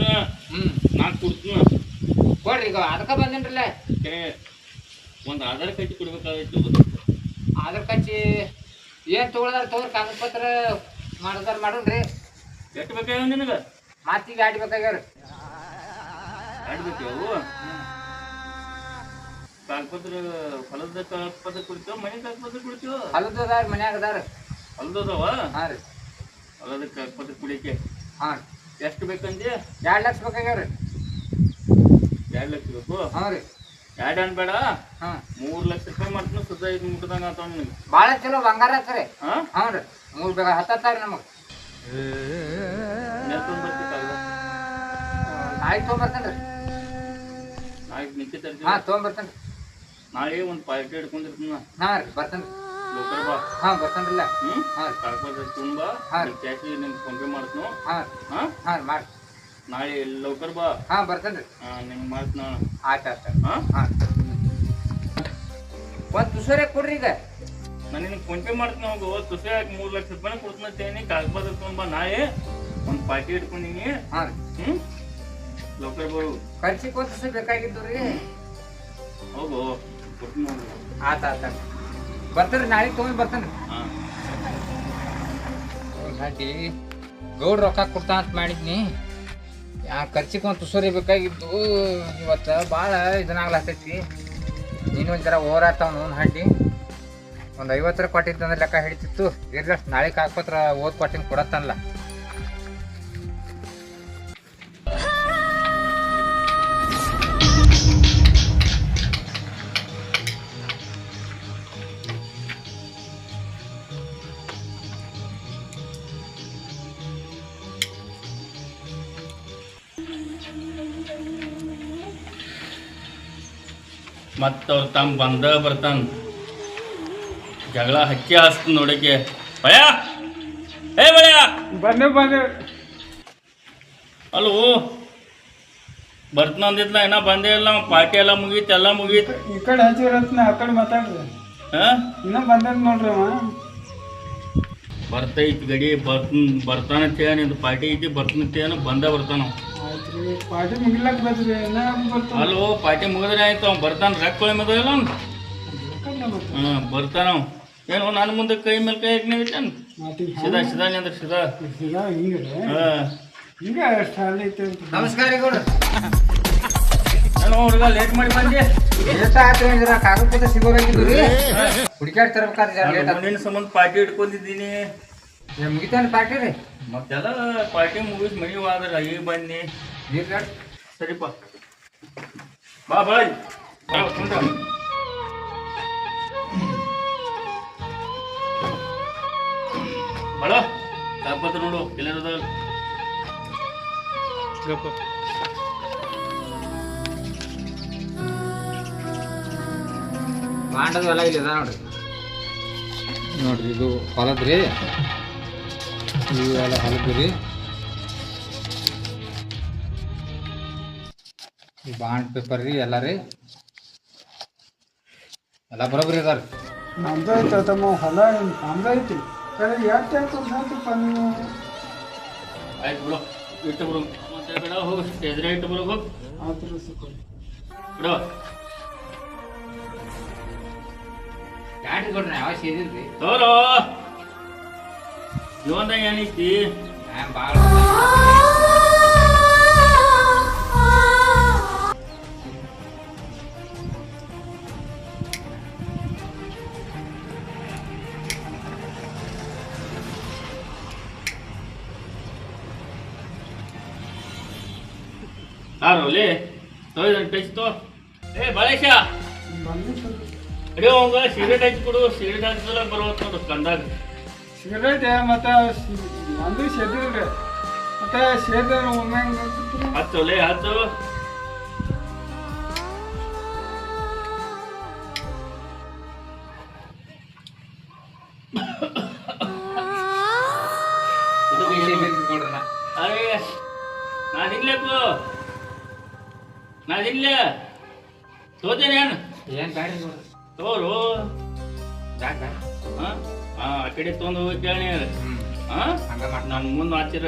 ಹ್ಞೂ ನಾ ಕೊಡ್ತೀನಿ ಕೊಡ್ರಿ ಈಗ ಅದಕ್ಕೆ ಬಂದೇನ್ರಲ್ಲ. ಒಂದು ಆಧಾರ್ ಕಾರ್ಡ್ ಕೊಡ್ಬೇಕಾಗಿತ್ತು ಆಧಾರ್ ಕಚ್ಚಿ ಏನು ತೊಗೊಳದಾರ ತೊಗೊಳಿ ಕಾಗದ ಪತ್ರ ಮಾಡೋದಾರ ಮಾಡೋಣ್ರಿ. ಎಷ್ಟು ಬೇಕಾಗ್ಯಾವ ನಿನಗೆ ಮತ್ತೀಗ ಗಾಡಿ ಬೇಕಾಗ್ಯಾರ. ಆಡ್ಬೇಕವು ಕಾಗಪತ್ರ ಹೊಲದ ಕಾಗಪತ್ರ ಕುಡಿತೇವ ಮನೆ ಕಾಗಪತ್ರ ಕುಡಿತೇವ ಹೊಲದದಾರ ಮನ್ಯಾಗ ಅದಾರ. ಹೊಲದವ ಹಾಂ ರೀ. ಹೊಲದ ಕಾಗಪತ್ರ ಕುಡಿಯಕ್ಕೆ ಹಾಂ ಎಷ್ಟು ಬೇಕಂದೆ 2 ಲಕ್ಷ ಬೇಕಾಗ್ಯಾರ. 2 ಲಕ್ಷ ಬೇಕು ಹ್ಞೂ ರೀ. 2 ಅನ್ಬೇಡ ಹಾಂ 3 ಲಕ್ಷ ರೂಪಾಯಿ ಮಾಡ್ತೀನಿ ಸುತ್ತ ಇದು ಮುಟ್ದಂಗ ಆತಾವ ನಿನಗೆ ಭಾಳ ಚಲೋ ಬಂಗಾರ ಆತ್ರಿ. ಹಾಂ ಹ್ಞೂ ರೀ 3 ಬೇಕಾ 10 ನಮಗೆ. ಬರ್ತಿ ಕಾಗದ ನಾಳೆ ತೊಗೊಂಬರ್ತೇನೆ ರೀ. ನಾಳೆ ನಿಂತಿ ತರ್ತೀನಿ ಹಾಂ ತೊಗೊಂಬರ್ತೇನೆ ರೀ. ನಾಳೆ ಒಂದು ಪಾರ್ಟಿ ಹಿಡ್ಕೊಂಡಿರ್ತೀನಿ ಹಾಂ ರೀ ಬರ್ತೇನೆ ರೀ. ಲೋಕರ್ ಬಾ ಹಾಂ ಬರ್ತೇನ್ರಲ್ಲ. ಹ್ಞೂ ಹಾಂ ರೀ. ಕಾಗಪತ್ರ ತುಂಬ ಹಾಂ. ಕ್ಯಾಶ್ ನಿಮ್ಗೆ ಫೋನ್ಪೇ ಮಾಡ್ತೀನಿ ಹಾಂ ಹಾಂ ಹಾಂ ರೀ ಮಾಡಿ. ನಾಳೆ ಲೋಕರ್ ಬಾ ಹಾಂ ಬರ್ತೇನೆ ರೀ. ನಿಮ್ಗೆ ಮಾಡ್ತೀನಿ ಆಯ್ತು ಆಯ್ತು. ಹಾಂ ಹಾಂ ಒಂದು ತುಸರೇ ಕೊಡ್ರಿ ಈಗ. ನಾನು ನಿನಗೆ ಫೋನ್ಪೇ ಮಾಡ್ತೀನಿ ಹೋಗು ತುಸೆ ಹಾಕಿ 3 ಲಕ್ಷ ರೂಪಾಯಿ ಕೊಡ್ತೀನಿ ಕಾಗಪತ್ರ ತೊಗೊಂಬ ನಾಳೆ ಒಂದು ಪಾರ್ಟಿ ಇಟ್ಕೊಂಡಿನಿ ಹಾಂ ರೀ. ಹ್ಞೂ ಲೋಕರ್ ಬರು ಖರ್ಚಿಗೆ ಒಂದು ತುಸೆ ಬೇಕಾಗಿದ್ದು ರೀ. ಹೋಗು ಕೊಡ್ತೀನಿ ಹೋಗು ಆಯ್ತು ಆಯ್ತು ಬರ್ತೇನೆ ನಾಳೆ ತೊಗೊಂಡು ಬರ್ತೇನೆ ರೀ. ಹಾಂ ಹಾಟಿ ಗೌಡ್ ರೊಕ್ಕ ಕೊಡ್ತಾ ಅಂತ ಮಾಡಿದ್ನಿ. ಖರ್ಚಿಗೆ ಒಂದು ತುಸರಿ ಬೇಕಾಗಿದ್ದು ಇವತ್ತು ಭಾಳ ಇದನ್ನಾಗ್ಲತ್ತೈತಿ. ನೀನು ಒಂಥರ ಓರಾತಾವ ಒಂದು ಹಡ್ಡಿ ಒಂದು 50 ಕೊಟ್ಟಿದ್ದಂದ್ರೆ ಲೆಕ್ಕ ಹಿಡಿತಿತ್ತು. ಇರ್ಲ ನಾಳೆ ಕಾಗಪತ್ರ ಓದ್ ಕೊಟ್ಟಿನ ಕೊಡತ್ತಲ್ಲ. ಮತ್ತು ಅವ್ರು ತಮ್ಮ ಬಂದ ಬರ್ತಾನ ಜಗಳ ಹಚ್ಚಿ ಹಾಸ್ತೀನಿ ನೋಡಕ್ಕೆ ಭಯ ಏ ಭಯ ಬಂದೆ ಅಲ್ಲೋ ಬರ್ತಾನ ಅಂದಿದ್ಲ ಏನ ಬಂದೇ ಇಲ್ಲ ಪಾರ್ಟಿ ಎಲ್ಲ ಮುಗೀತು ಎಲ್ಲ ಮುಗೀತು ಈ ಕಡೆ ಹಚ್ಚಿರತ್ನ ಆ ಕಡೆ ಮಾತಾಡ್ರಿ ಹಾಂ ಇನ್ನೂ ಬಂದದ ನೋಡ್ರಿ ಅವ ಬರ್ತೈತಿ ಗಡಿ ಬರ್ತಾನಂತ ಹೇಳಿ ನಿಂದು ಪಾರ್ಟಿ ಐತಿ ಬರ್ತಾನಂತ ಬಂದ ಬರ್ತಾನ ಆಯ್ತು ರೀ ಪಾರ್ಟಿ ಮುಗಿಲಕ್ ಬೇಕ್ರಿ ಇನ್ನೂ ಬರ್ತಾನೆ ಅಲ್ಲೋ ಪಾರ್ಟಿ ಮುಗಿದ್ರೆ ಆಯ್ತು ಅವ್ನು ಬರ್ತಾನ ರೊಕ್ಕ ಮದಲ್ಲ ಅವ್ನು ಹಾಂ ಬರ್ತಾನ ಅವ ಏನು ನನ್ನ ಮುಂದೆ ಕೈ ಮೇಲೆ ಕೈ ಹಾಕಿ ನಿಂತಾನ ಸಿದಾ ನಿಂದ್ರೆ ಸಿದಾ ಹಿಂಗ್ರಿ ಹಾಂ ಹಿಂಗ ಸ್ಟಾಲ್ ಐತೆ ನಮಸ್ಕಾರ ರೀ ಗೌಡ್ರ. ನಾನು ಹುಡುಗ ಲೇಟ್ ಮಾಡಿ ಬಂದೆ ಎಷ್ಟು ಆಯ್ತು ಜರ ಕಾಗದ ಪತ್ರ ಸಿಗೋಬೇಕಿದ್ದು ರೀ. ಹುಡುಕ್ಯಾಡ್ ತರ್ಬೇಕಾದ್ರೆ ಜರ ಲೇಟ್ ಮುಂದಿನ ಸಂಬಂಧ ಪಾರ್ಟಿ ಇಟ್ಕೊಂಡಿದ್ದೀನಿ ಮುಗಿತಾನೆ ಪಾರ್ಟಿ ರೀ. ಮತ್ತೆಲ್ಲ ಪಾರ್ಟಿ ಮುಗಿಸ್ ಮನೆ ಹೋದ್ರ ಈಗ ಬನ್ನಿ ನೀರು ಸರಿಪ್ಪ ಬಾ ಬಾಯ್ ಕುಂತ ಬಳ ತಾಪತ್ರ ನೋಡು ಎಲ್ಲರದ ಬಾಂಡದು ಎಲ್ಲ ಇಲ್ಲಿ ಅದ ನೋಡ್ರಿ ಇದು ಹೊಲದ್ರಿ ಇವು ಎಲ್ಲ ಹೊಲದ್ದು ರೀ ಈ ಬಾಂಡ್ ಪೇಪರ್ ರೀ ಎಲ್ಲ ರೀ ಎಲ್ಲ ಬರೋಬ್ಬರಿ ಅದಾರ ನಮ್ದು ಐತೆ ತಮ್ಮ ಹೊಲ ನಮ್ದು ಐತಿ ಕರೆ ಯಾಕೆ ಕೊಡ್ಸತ್ತಪ್ಪ ನೀವು ಆಯ್ತು ಬಿಡು ಇಟ್ಟು ಬಿಡು ಮತ್ತೆ ಬೇಡ ಹೋಗು ಎದುರೇ ಇಟ್ಟು ಬಿಡು ಹೋಗು ಆತರ ಸಿಕ್ಕೋದು ಬಿಡು ಯಾಕೆ ಕೊಡ್ರಿ ಯಾವ ಸೇರಿಲ್ರಿ ತೋರೋ ಜೀವನದಾಗ ಏನೈತಿ ಭಾಳ ಯಾರೋಲಿ ತೊಯ್ದು ಟಚ್ ತೋ ಏ ಬಾಳೇಶ ಬಂದು ಅಡಿ ಅವಂಗ ಸಿಗರೇಟ್ ಹಚ್ಚಿ ಕೊಡು ಸಿಗರೇಟ್ ಹಚ್ಚಲ್ಲ ಬರೋತ್ ನೋಡು ಕಂದಾಗ ಸಿಗರೇಟ್ ಮತ್ತೆ ನಂದು ಸೇದಿಲ್ರಿ ಮತ್ತೆ ಸೇದ ಒಮ್ಮೆ ಹಚ್ಚೋಲೆ ಹಚ್ಚು ಅರೆ ನಾನಿಲ್ಲೇಕು ನಾನಿಲ್ಲೇ ತೋತೇನೆ ಏನು ಏನು ಗಾಡಿ ನೋಡ್ರಿ ತೋರು ಯಾಕ ಆ ಕಡೆ ತೊಗೊಂಡು ಹೋಗಿ ಕೇಳಿ ಹಂಗ ಮಾಡಿ ನಾನು ಮುಂದೆ ಹಾಚಿರ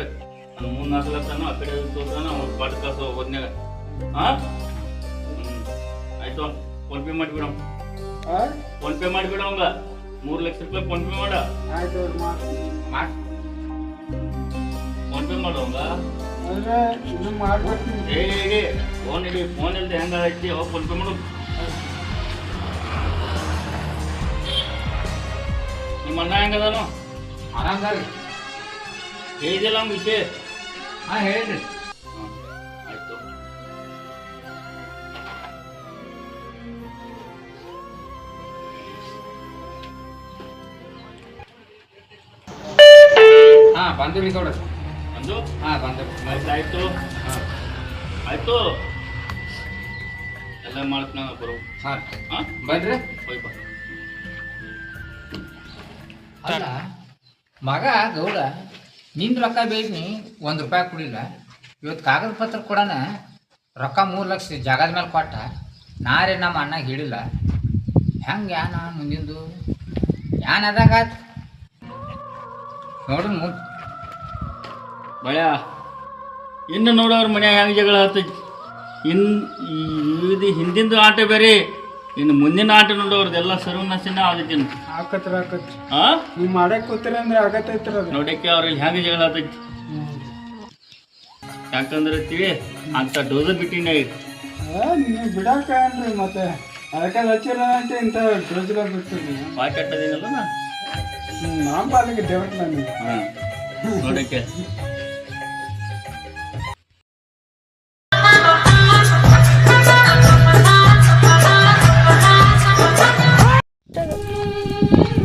ನಾನು ಮುಂದೆ ಹಾಕ್ಲತ್ತಾನು ಆ ಕಡೆ ತೋತಾನ ಅವ್ನು ಪಾಟ್ ಕಳ್ಸೋ ಹೋದ್ನ್ಯಾಗ ಆಯ್ತು ಫೋನ್ ಪೇ ಮಾಡಿಬಿಡ ಫೋನ್ ಪೇ ಮಾಡಿಬಿಡ ಅವಂಗ 3 ಲಕ್ಷ ರೂಪಾಯಿ ಫೋನ್ ಪೇ ಮಾಡ ಆಯ್ತು ಮಾಡಿ ಫೋನ್ ಪೇ ಮಾಡೋಂಗ ಅಂದ್ರೆ ಇದು ಮಾಡ್ಬೇಕು ಏ ಫೋನ್ ಇಡಿ ಫೋನ್ ಇಲ್ದೆ ಹೆಂಗ ಐತಿ ಅವಾಗ ಫೋನ್ ಪೇ ಮಾಡು ನಿಮ್ಮ ಅಣ್ಣ ಹೆಂಗದಾನು ಆರಾಮ್ದಾರಿ ಹೇಳಿದಿಲ್ಲ ಅವ್ನ ವಿಷಯ ಹಾಂ ಹೇಳ್ರಿ ಆಯ್ತು ಹಾಂ ಬಂದಿರಿ ನೋಡ್ರಿ ಅಂದು ಹಾಂ ಬಂದಿರಿ ಆಯ್ತು ಆಯ್ತು ಎಲ್ಲ ಮಾಡ್ತೀನಿ ಬರೋ ಹಾಂ ಹಾಂ ಬಂದ್ರಿ ಹೋಯ್ ಬಾ ಅಲ್ಲ ಮಗ ಗೌಡ ನಿಂದು ರೊಕ್ಕ ಬೇಯ್ನಿ 1 ರೂಪಾಯಿ ಕೊಡಿಲ್ಲ ಇವತ್ತು ಕಾಗದ ಪತ್ರ ಕೊಡೋಣ ರೊಕ್ಕ 3 ಲಕ್ಷ ಜಾಗದ ಮೇಲೆ ಕೊಟ್ಟ ನಾರೇ ನಮ್ಮ ಅಣ್ಣಗೆ ಹೇಳಿಲ್ಲ ಹೆಂಗೆ ಯಾನ ಮುಂದಿಂದು ಯಾನ್ ಅದಾಗ ನೋಡ್ರಿ ಮುಂದೆ ಬಳ್ಯ ಇನ್ನು ನೋಡೋರು ಮನ್ಯಾಗ ಹೆಂಗೆ ಜಗಳ ಆಗ್ತೈತಿ ಇದು ಹಿಂದಿಂದು ಆಟ ಬೇರೆ ಇನ್ನು ಮುಂದಿನ ಆಟ ನೋಡೋರ್ದೆಲ್ಲ ಸರ್ವನಾಶನ ಆದೈತಿ ಆಕತ್ರ ಆಕತ್ ಆ ನೀವು ಮಾಡಕ್ ಕೂತೀರ ಅಂದ್ರೆ ಆಗತ್ತೈತ್ರ ಅದು ನೋಡಕ್ಕೆ ಅವ್ರಲ್ಲಿ ಹೆಂಗೆ ಜಗಳ ಆಗ್ತೈತಿ ಯಾಕಂದ್ರೆ ತಿಳಿ ಅಂತ ಡೋಸ ಬಿಟ್ಟಿನ ನೀವು ಬಿಡಾಕ ಅನ್ರಿ ಮತ್ತೆ ಅದಕ್ಕೆ ಹಚ್ಚಿರ ಅಂತ ಇಂಥ ಡ್ರಜ್ಲ ಬಿಡ್ತೀರಿ ಬಾಯ್ ಕಟ್ಟದಿನಲ್ಲ ನಾ ನಮ್ಮ ಪಾಲಿಗೆ ದೇವಟ್ ನನಗೆ ಹಾಂ ನೋಡಕ್ಕೆ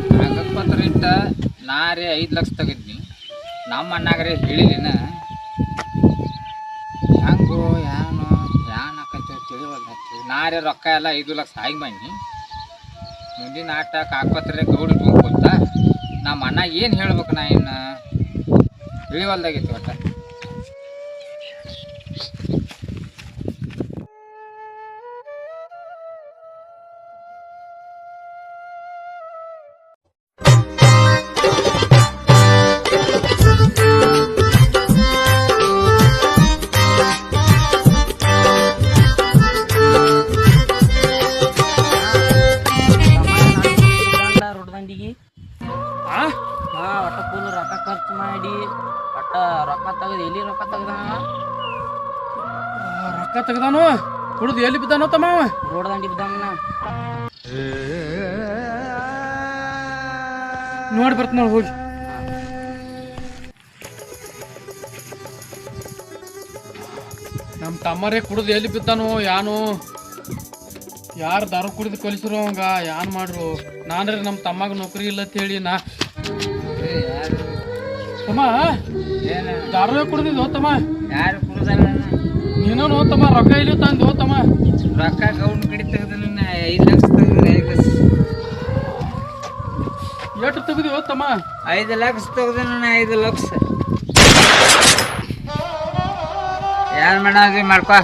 ಕಾಗದ ಪತ್ರ ಇಟ್ಟ ನಾರೇ 5 ಲಕ್ಷ ತೆಗಿದ್ನಿ ನಮ್ಮ ಅಣ್ಣಾಗರೆ ಹೇಳಿಲಿನ ಹೆಂಗೋ ಏನು ಆಕೈತೆ ತಿಳಿವಲ್ಲ ನಾರೇ ರೊಕ್ಕ ಎಲ್ಲ 5 ಲಕ್ಷ ಆಗಿ ಬನ್ನಿ ಮುಂದಿನ ಆಟ ಕಾಗಪತ್ರ ಗೌಡಿ ತುಂಬ್ಕೊತ ನಮ್ಮ ಅಣ್ಣ ಏನು ಹೇಳ್ಬೇಕು ನಾ ಇನ್ನು ತಿಳಿವಲ್ದಾಗೈತಿ ಒಟ್ಟ ರೋಡ್ದಂಡಿಗೆ ಒಟ್ಟ ಫುಲ್ ರೊಕ್ಕ ಖರ್ಚು ಮಾಡಿ ಒಟ್ಟ ರೊಕ್ಕ ತೆಗೆದು ಎಲ್ಲಿ ರೊಕ್ಕ ತೆಗ್ದ ರೊಕ್ಕ ತೆಗ್ದಾನು ಕುಡ್ದು ಎಲ್ಲಿ ಬಿದ್ದಾನೋ ತಮ್ಮ ಅವ ರೋಡ್ ದಂಡಿ ಬಿದ್ದಂಗನ ನೋಡಿ ಬರ್ತ ನೋಡಿ ಹೋಗಿ ನಮ್ಮ ತಮ್ಮರೇ ಕುಡಿದು ಎಲ್ಲಿ ಬಿದ್ದಾನು ಯಾನು ಯಾರು ದಾರು ಕುಡಿದು ಕಲಿಸಿರೋ ಅವಂಗ ಯಾನ್ ಮಾಡ್ರು ನಾನ್ರಿ ನಮ್ಮ ತಮ್ಮಗೆ ನೌಕರಿ ಇಲ್ಲ ಅಂತ ಹೇಳಿ ನಾ ತಮ್ಮ ದಾರುವೇ ಕುಡ್ದಿದ್ದು ತಮ್ಮ ಯಾರು ಕುಡ್ದಲ್ಲ ನೀನು ತಮ್ಮ ರೊಕ್ಕ ಇಲ್ಲಿ ತಂದು ತಮ್ಮ ರೊಕ್ಕ ಗೌಂಡ್ ಕಡೆ ತೆಗೆದು 5 ಲಕ್ಷ ತೆಗೆದ್ರೆ 5 ಲಕ್ಷ ಎಷ್ಟು ತೆಗ್ದಿವ ತಮ್ಮ 5 ಲಕ್ಷ ತೆಗೆದು 5 ಲಕ್ಷ ಯಾರು ಮಾಡೋದು ಮಾಡ್ಕೊ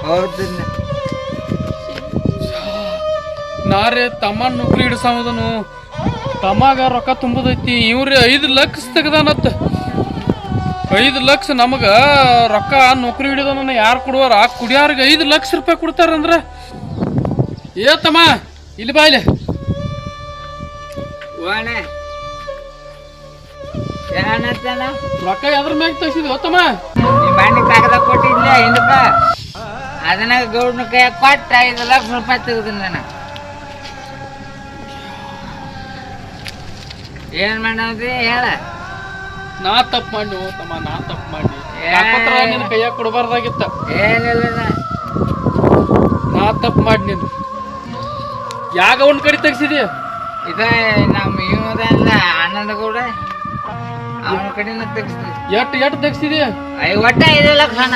ಹೌದನ್ನ ನಾರೇ ತಮ್ಮ ನೌಕರಿ ಹಿಡ್ಸೋದನು ತಮ್ಮಾಗ ರೊಕ್ಕ ತುಂಬದೈತಿ ಇವ್ರಿ 5 ಲಕ್ಷ ತೆಗ್ದಾನತ್ತ 5 ಲಕ್ಷ ನಮಗ ರೊಕ್ಕ ನೌಕರಿ ಹಿಡಿದನ ಯಾರು ಕೊಡುವಾರ ಕುಡಿಯಾರಿಗೆ 5 ಲಕ್ಷ ರೂಪಾಯಿ ಕೊಡ್ತಾರಂದ್ರ ಏ ತಮ್ಮ ಇಲ್ಲಿ ಬಾಯ್ಲೆ ಓಣೆ ಏನಂತಾನ ರೊಕ್ಕ ಯಾವ್ದ್ರ ಮ್ಯಾಗ ತೆಗ್ಸಿದ್ವ ತಮ್ಮ ನಿಮ್ಮ ಮಣ್ಣಿ ಕಾಗದ ಕೊಟ್ಟಿದ್ಲೆ ಹಿಂದಕ್ಕ ಅದನ್ನ ಗೌಡ್ನ ಕೈ ಕೊಟ್ಟು 5 ಲಕ್ಷ ರೂಪಾಯಿ ತೆಗೆದಿನ ನಾನು ಏನ್ ಮಾಡೋದ್ರಿ ಹೇಳ ನಾ ತಪ್ಪು ಮಾಡಿ ತಮ್ಮ ನಾ ತಪ್ಪು ಮಾಡಿ ನಿನ್ನ ಕೈಯಾಗ ಕೊಡಬಾರ್ದಾಗಿತ್ತ ಏನಿಲ್ಲ ನಾ ತಪ್ಪು ಮಾಡಿ ನೀನು ಯಾಗ ಒಂದ್ ಕಡೆ ತೆಗ್ಸಿದಿ ಇದ ನಮ್ಮ ಇವದಲ್ಲ ಆನಂದ ಗೌಡ ಅವನ ಕಡೆನ ತೆಗಿಸ್ತೀವಿ ಎಷ್ಟು ತೆಗ್ಸಿದಿ ಒಟ್ಟ 5 ಲಕ್ಷ ಹಣ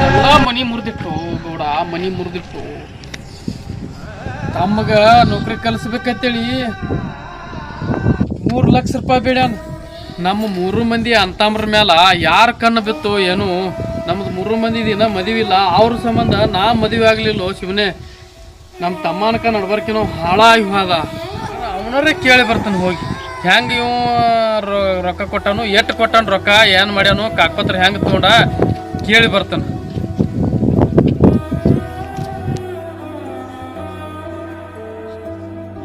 ಎಲ್ಲ ಮನಿ ಮುರಿದಿಟ್ಟು ಗೌಡ ಮನಿ ಮುರಿದಿಟ್ಟು ತಮ್ಮಗ ನೌಕರಿ ಕಲಿಸ್ಬೇಕಂತೇಳಿ 3 ಲಕ್ಷ ರೂಪಾಯಿ ಬೇಡ್ಯಾನ ನಮ್ಮ 3 ಮಂದಿ ಅಂತಮ್ರ ಮ್ಯಾಲ ಯಾರ ಕಣ್ಣು ಬಿತ್ತು ಏನು ನಮ್ದು 3 ಮಂದಿ ದಿನ ಮದುವೆ ಇಲ್ಲ ಅವ್ರ ಸಂಬಂಧ ನಾ ಮದುವೆ ಆಗ್ಲಿಲ್ಲ ಶಿವನೇ ನಮ್ಮ ತಮ್ಮನಕ ನಡ್ಬರ್ಕಿನೋ ಹಾಳಾಗಿ ಹೋದ ಅವನರೇ ಕೇಳಿ ಬರ್ತಾನೆ ಹೋಗಿ ಹೆಂಗೆ ಇವ ರೊಕ್ಕ ಕೊಟ್ಟಾನು ಎಷ್ಟು ಕೊಟ್ಟಾನ ರೊಕ್ಕ ಏನು ಮಾಡ್ಯಾನು ಕಾಕಪತ್ರ ಹೆಂಗೆ ತೊಗೊಂಡ ಕೇಳಿ ಬರ್ತಾನೆ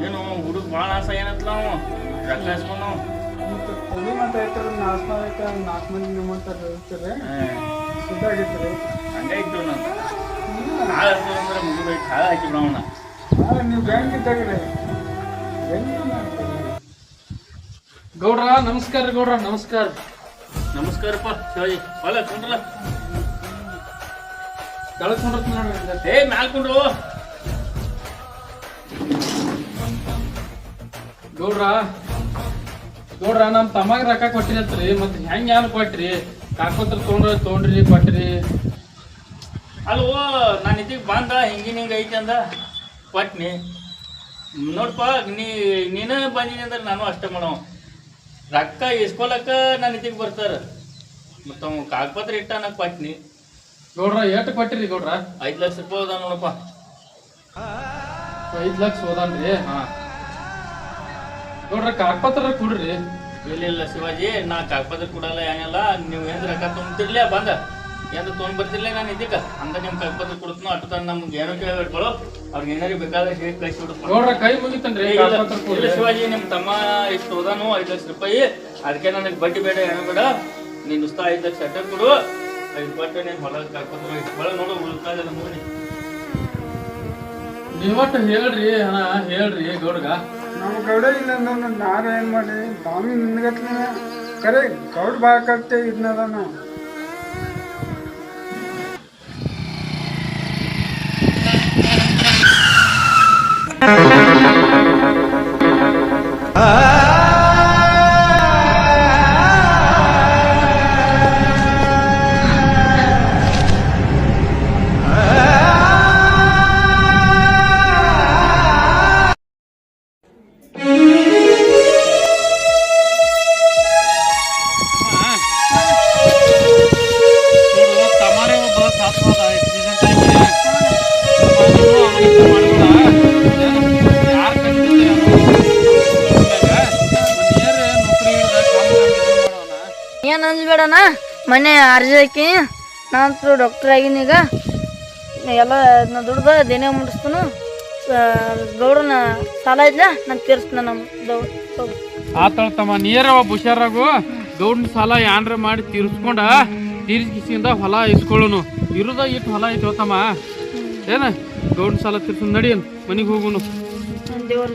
ಏನು ಹುಡುಗ ಭಾಳ ಆಸೆ ಏನತ್ಲ ಅವ ರೊಕ್ಕ ಇಸ್ಕೊಂಡು ತಲೆ ಮತ್ತೆ ಐತರ 4 ಮಂದಿ ನಿಮ್ಮಂತ ಇರ್ತಾರೆ ಸುದ್ದಾಗಿರ್ತಾರೆ ಹಂಗೆ ಇತ್ತು ನಾನು ಹಾಳು ಅಂದ್ರೆ ಮುಗಿದೈತಿ ಹಾಳು ಹಾಕಿ ಬಿಡೋಣ ನೀವು ಬ್ಯಾಂಕ್ ಇದ್ದಾಗ್ರೆ ಗೌಡ್ರ ನಮಸ್ಕಾರ ರೀ ಗೌಡ್ರ ನಮಸ್ಕಾರ ನಮಸ್ಕಾರಪ್ಪ ಶಿವಾಜಿ ಹೊಲ ಕುಂಡ್ರಲ್ಲ ಕಳ್ಕೊಂಡ್ರತ್ ನೋಡ್ರಿ ಏ ಮ್ಯಾಲ್ ಕುಂಡ್ರು ಗೌಡ್ರ ನಮ್ಮ ತಮ್ಮಗೆ ರೊಕ್ಕ ಕೊಟ್ಟಿರತ್ರಿ ಮತ್ತೆ ಹೆಂಗೆ ಏನು ಕೊಟ್ರಿ ಕಾಕೋತ್ರ ತೊಗೊಂಡ್ರಿ ಕೊಟ್ರಿ ಅಲ್ವೋ ನಾನು ಇದಕ್ಕೆ ಬಂದ ಹಿಂಗೆ ಐತಿ ಅಂದ ಕೊಟ್ನಿ ನೋಡಪ್ಪ ನೀನು ಬಂದಿನಿ ಅಂದ್ರೆ ನಾನು ಅಷ್ಟೇ ಮಾಡೋ ರೊಕ್ಕ ಇಸ್ಕೊಳಕ ನಾನು ಇದಕ್ಕೆ ಬರ್ತಾರೆ ಮತ್ತು ಅವ ಕಾಗಪತ್ರ ಇಟ್ಟ ನಾನು ಕೊಟ್ನಿ ಗೌಡ್ರ ಎಷ್ಟು ಕೊಟ್ಟಿರಿ ಗೌಡ್ರ 5 ಲಕ್ಷ ರೂಪಾಯಿ ಹೋದ ನೋಡಪ್ಪ 5 ಲಕ್ಷ ಹೋದನ್ರಿ ಹಾಂ ಗೌಡ್ರ ಕಾಗಪತ್ರ ಕೊಡ್ರಿ ಇಲ್ಲ ಶಿವಾಜಿ ನಾ ಕಾಗಪತ್ರ ಕೊಡಲ್ಲ ಏನಿಲ್ಲ ನೀವು ಏನು ರೊಕ್ಕ ತುಂಬ್ತಿರ್ಲಿ ಬಂದ ಏನು ತೊಗೊಂಡು ಬರ್ತಿರ್ಲಿ ನಾನು ಇದಕ್ಕೆ ಅಂತ ನಿಮ್ಮ ಕಾಗಪತ್ರ ಕೊಡ್ತೀನೋ ಅಟ್ಟು ತಂದು ನಮ್ಗೆ ಏನೋ ಕೇಳಿಬಿಟ್ಕೊಳ್ಳೋ ಅವ್ರಿಗೆ ಏನಾರು ಬೇಕಾದ್ರೆ ಹೇಳಿ ಕಳಿಸಿ ಬಿಡ್ತು ಗೌಡ್ರ ಕೈ ಮುಗಿತನ್ರಿ ಕಾಗಪತ್ರ ಇಲ್ಲ ಕೊಡ್ರಿ ಶಿವಾಜಿ ನಿಮ್ಮ ತಮ್ಮ ಇಷ್ಟು ಹೋದಾನು 5 ಲಕ್ಷ ರೂಪಾಯಿ ಅದಕ್ಕೆ ನನಗೆ ಬಡ್ಡಿ ಬೇಡ ಏನೋ ಬೇಡ ನೀನು ನುಸ್ತಾ 5 ಲಕ್ಷ ಅಟ್ಟ ಕೊಡು 5 ಕೊಟ್ಟು ನೀನು ಹೊಲ ಕಾಗಪತ್ರ ಹೊಳ ನೋಡು ಉಳ್ಕಾದಲ್ಲ ನೋಡಿ ನೀವಟ್ಟು ಹೇಳ್ರಿ ಹಣ ಹೇಳ್ರಿ ಗೌಡ್ಗ ನಮ್ಮ ಗೌಡ ಇಲ್ಲ ಅಂದ್ರೆ ನಾರು ಏನು ಮಾಡಿ ತಾನು ನಿನ್ಗತ್ಲೆ ಕರೆ ಗೌಡ ಬಾಕತ್ತೆ ಇದನ್ನದ ನಾವು ತಮಾರೇ ಒಬ್ಬ ಸಾತ್ವಾದ ಏನು ಅಂದ್ಬೇಡಣ ಮನೆ ಅರ್ಜಿ ಹಾಕಿ ನಾನು ಡಾಕ್ಟರ್ ಆಗೀನಿ ಈಗ ಎಲ್ಲ ನಾ ದುಡ್ದು ದಿನ ಮುಟ್ಟಿಸ್ತಾನು ಗೌಡನ ಸಾಲ ಇದ್ಲ ನಾನು ತೀರಿಸ್ತಾನ ನಮ್ಮ ಆತಳ್ತಮ್ಮ ನೀರ ಒಬ್ಬ ಹುಷಾರಾಗು ಗೌಡನ ಸಾಲ ಯಾನ್ರ ಮಾಡಿ ತೀರಿಸ್ಕೊಂಡ ತೀರಿಸಿಂದ ಹೊಲ ಇಸ್ಕೊಳ್ಳೋನು ಇರುದ ಇಟ್ಟು ಹೊಲ ಐತಿ ಹೋತಮ್ಮ ಏನ ಗೌಡನ ಸಾಲ ತೀರ್ಸ ನಡಿ ಮನೆಗೆ ಹೋಗುನು ದೇವ್ರ